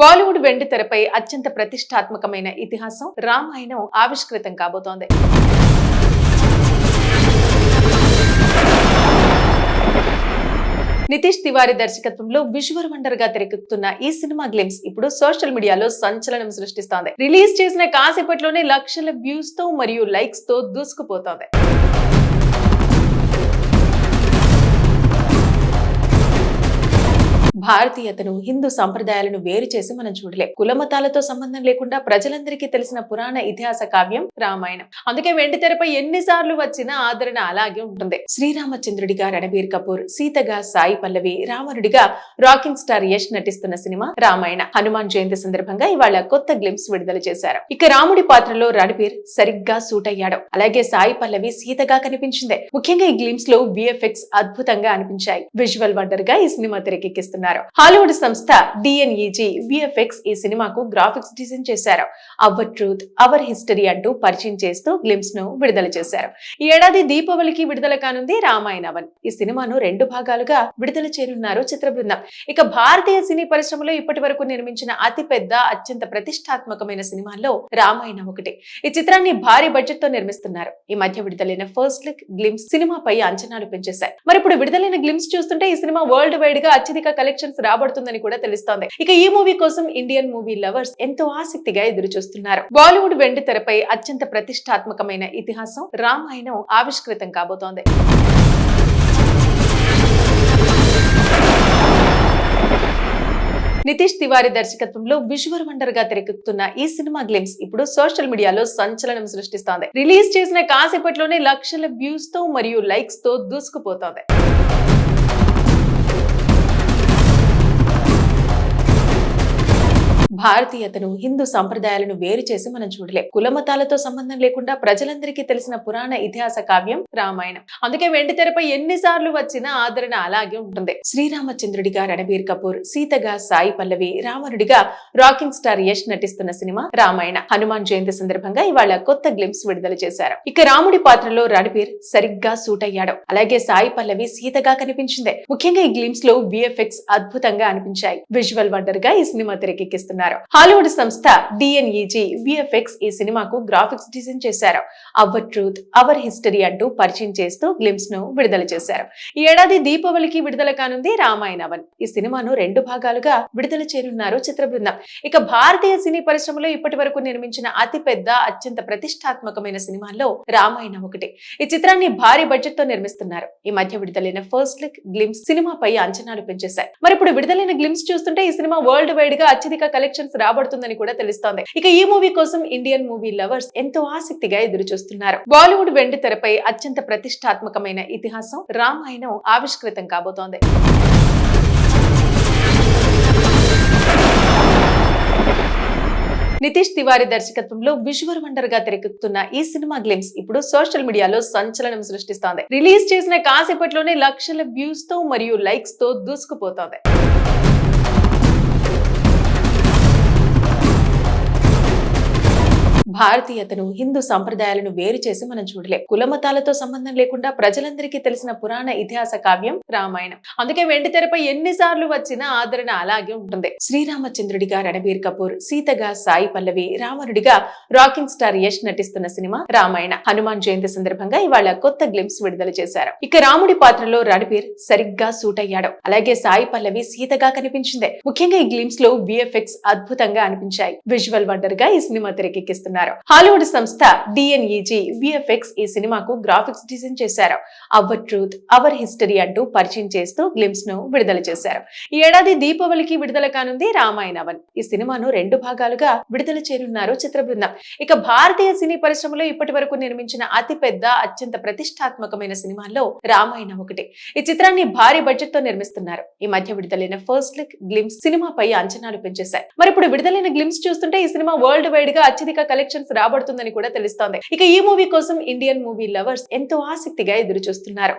బాలీవుడ్ వెండి తెరపై అత్యంత ప్రతిష్టాత్మకమైన ఇతిహాసం రామాయణం ఆవిష్కృతం కాబోతోంది. నితీష్ తివారీ దర్శకత్వంలో విజువల్ వండర్ గా తెరకెక్కుతున్న ఈ సినిమా గ్లిమ్స్ ఇప్పుడు సోషల్ మీడియాలో సంచలనం సృష్టిస్తోంది. రిలీజ్ చేసిన కాసేపట్లోనే లక్షల వ్యూస్ తో మరియు లైక్స్ తో దూసుకుపోతోంది. భారతీయతను హిందూ సంప్రదాయాలను వేరు చేసి మనం చూడలేం. కులమతాలతో సంబంధం లేకుండా ప్రజలందరికీ తెలిసిన పురాణ ఇతిహాస కావ్యం రామాయణం. అందుకే వెండి తెరపై ఎన్నిసార్లు వచ్చినా ఆదరణ అలాగే ఉంటుంది. శ్రీరామచంద్రుడిగా రణబీర్ కపూర్, సీతగా సాయి పల్లవి, రావణుడిగా రాకింగ్ స్టార్ యష్ నటిస్తున్న సినిమా రామాయణ. హనుమాన్ జయంతి సందర్భంగా ఇవాళ కొత్త గ్లిమ్స్ విడుదల చేశారు. ఇక రాముడి పాత్రలో రణబీర్ సరిగ్గా సూట్ అయ్యాడు. అలాగే సాయి పల్లవి సీతగా కనిపించింది. ముఖ్యంగా ఈ గ్లిమ్స్ లో విఎఫ్ఎక్స్ అద్భుతంగా అనిపించాయి. విజువల్ వండర్ గా ఈ సినిమా తెరకెక్కిస్తున్నారు. హాలీవుడ్ సంస్థ DNEG విఎఫ్ఎక్స్ ఈ సినిమాకు గ్రాఫిక్స్ డిజైన్ చేశారు. అవర్ ట్రూత్ అవర్ హిస్టరీ అంటూ పరిచయం చేస్తూ గ్లిమ్స్ ను విడుదల చేశారు. ఈ ఏడాది దీపావళికి విడుదల కానుంది రామాయణవన్. ఈ సినిమాను 2 భాగాలుగా విడుదల చేయనున్నారు చిత్ర బృందం. ఇక భారతీయ సినీ పరిశ్రమలో ఇప్పటి వరకు నిర్మించిన అతిపెద్ద అత్యంత ప్రతిష్టాత్మకమైన సినిమాల్లో రామాయణం ఒకటి. ఈ చిత్రాన్ని భారీ బడ్జెట్ తో నిర్మిస్తున్నారు. ఈ మధ్య విడుదలైన ఫస్ట్ లుక్ గ్లిమ్స్ సినిమాపై అంచనాలు పెంచేశాయి. మరి ఇప్పుడు విడుదలైన గ్లిమ్స్ చూస్తుంటే ఈ సినిమా వరల్డ్ వైడ్ గా అత్యధిక కలెక్షన్స్ రాబడుతుందని కూడా తెలుస్తోంది. ఇక ఈ మూవీ కోసం ఇండియన్ మూవీ లవర్స్ ఎంతో ఆసక్తిగా ఎదురు చూస్తున్నారు. బాలీవుడ్ వెండి తెరపై అత్యంత ప్రతిష్టాత్మకమైన ఇతిహాసం రామాయణం ఆవిష్కృతం కాబోతోంది. నితీష్ తివారీ దర్శకత్వంలో విజువల్ వండర్ గా తెరకెక్కుతున్న ఈ సినిమా గ్లిమ్స్ ఇప్పుడు సోషల్ మీడియాలో సంచలనం సృష్టిస్తోంది. రిలీజ్ చేసిన కాసేపట్లోనే లక్షల వ్యూస్ తో మరియు లైక్స్ తో దూసుకుపోతోంది. భారతీయతను హిందూ సంప్రదాయాలను వేరు చేసి మనం చూడలేం. కులమతాలతో సంబంధం లేకుండా ప్రజలందరికీ తెలిసిన పురాణ ఇతిహాస కావ్యం రామాయణం. అందుకే వెండి తెరపై ఎన్నిసార్లు వచ్చినా ఆదరణ అలాగే ఉంటుంది. శ్రీరామచంద్రుడిగా రణబీర్ కపూర్, సీతగా సాయి పల్లవి, రావణుడిగా రాకింగ్ స్టార్ యష్ నటిస్తున్న సినిమా రామాయణ. హనుమాన్ జయంతి సందర్భంగా ఇవాళ కొత్త గ్లిమ్స్ విడుదల చేశారు. ఇక రాముడి పాత్రలో రణబీర్ సరిగ్గా సూట్ అయ్యాడు. అలాగే సాయి పల్లవి సీతగా కనిపించింది. ముఖ్యంగా ఈ గ్లిమ్స్ లో విఎఫ్ఎక్స్ అద్భుతంగా అనిపించాయి. విజువల్ వండర్ గా ఈ సినిమా తెరకెక్కిస్తున్నారు. హాలీవుడ్ సంస్థ DNEG విఎఫ్ఎక్స్ ఈ సినిమాకు గ్రాఫిక్స్ డిజైన్ చేశారు. అవర్ ట్రూత్ అవర్ హిస్టరీ అంటూ పరిచయం చేస్తూ గ్లిమ్స్ ను విడుదల చేశారు. ఈ ఏడాది దీపావళికి విడుదల కానుంది రామాయణవన్. ఈ సినిమాను 2 భాగాలుగా విడుదల చేయనున్నారు చిత్ర బృందం. ఇక భారతీయ సినీ పరిశ్రమలో ఇప్పటి వరకు నిర్మించిన అతిపెద్ద అత్యంత ప్రతిష్టాత్మకమైన సినిమాల్లో రామాయణం ఒకటి. ఈ చిత్రాన్ని భారీ బడ్జెట్ తో నిర్మిస్తున్నారు. ఈ మధ్య విడుదలైన ఫస్ట్ లుక్ గ్లిమ్స్ సినిమాపై అంచనాలు పెంచేశాయి. మరి ఇప్పుడు విడుదలైన గ్లిమ్స్ చూస్తుంటే ఈ సినిమా వరల్డ్ వైడ్ గా అత్యధిక కలెక్షన్స్ రాబడుతుందని కూడా తెలుస్తోంది. ఇక ఈ మూవీ కోసం ఇండియన్ మూవీ లవర్స్ ఎంతో ఆసక్తిగా ఎదురు చూస్తున్నారు. బాలీవుడ్ వెండి తెరపై అత్యంత ప్రతిష్టాత్మకమైన ఇతిహాసం రామాయణం ఆవిష్కృతం కాబోతోంది. నితీష్ తివారీ దర్శకత్వంలో విజువల్ వండర్ గా తెరకెక్కుతున్న ఈ సినిమా గ్లిమ్స్ ఇప్పుడు సోషల్ మీడియాలో సంచలనం సృష్టిస్తోంది. రిలీజ్ చేసిన కాసేపట్లోనే లక్షల వ్యూస్ తో మరియు లైక్స్ తో దూసుకుపోతోంది. భారతీయతను హిందూ సంప్రదాయాలను వేరు చేసి మనం చూడలేం. కులమతాలతో సంబంధం లేకుండా ప్రజలందరికీ తెలిసిన పురాణ ఇతిహాస కావ్యం రామాయణం. అందుకే వెండి తెరపై ఎన్నిసార్లు వచ్చినా ఆదరణ అలాగే ఉంటుంది. శ్రీరామచంద్రుడిగా రణబీర్ కపూర్, సీతగా సాయి పల్లవి, రావణుడిగా రాకింగ్ స్టార్ యష్ నటిస్తున్న సినిమా రామాయణ. హనుమాన్ జయంతి సందర్భంగా ఇవాళ కొత్త గ్లిమ్స్ విడుదల చేశారు. ఇక రాముడి పాత్రలో రణబీర్ సరిగ్గా సూట్ అయ్యాడు. అలాగే సాయి పల్లవి సీతగా కనిపించింది. ముఖ్యంగా ఈ గ్లిమ్స్ లో విఎఫ్ఎక్స్ అద్భుతంగా అనిపించాయి. విజువల్ వండర్ గా ఈ సినిమా తెరకెక్కిస్తున్నారు. హాలీవుడ్ సంస్థ DNEG విఎఫ్ఎక్స్ ఈ సినిమాకు గ్రాఫిక్స్ డిజైన్ చేశారు. అవర్ ట్రూత్ అవర్ హిస్టరీ అంటూ పరిచయం చేస్తూ గ్లిమ్స్ ను విడుదల చేశారు. ఈ ఏడాది దీపావళికి విడుదల కానుంది రామాయణవన్. ఈ సినిమాను 2 భాగాలుగా విడుదల చేయనున్నారు చిత్ర బృందం. ఇక భారతీయ సినీ పరిశ్రమలో ఇప్పటి వరకు నిర్మించిన అతిపెద్ద అత్యంత ప్రతిష్టాత్మకమైన సినిమాల్లో రామాయణం ఒకటి. ఈ చిత్రాన్ని భారీ బడ్జెట్ తో నిర్మిస్తున్నారు. ఈ మధ్య విడుదలైన ఫస్ట్ లుక్ గ్లిమ్స్ సినిమాపై అంచనాలు పెంచేశాయి. మరి ఇప్పుడు విడుదలైన గ్లిమ్స్ చూస్తుంటే ఈ సినిమా వరల్డ్ వైడ్ గా అత్యధిక కలెక్షన్స్ రాబడుతుందని కూడా తెలుస్తోంది. ఇక ఈ మూవీ కోసం ఇండియన్ మూవీ లవర్స్ ఎంతో ఆసక్తిగా ఎదురు చూస్తున్నారు.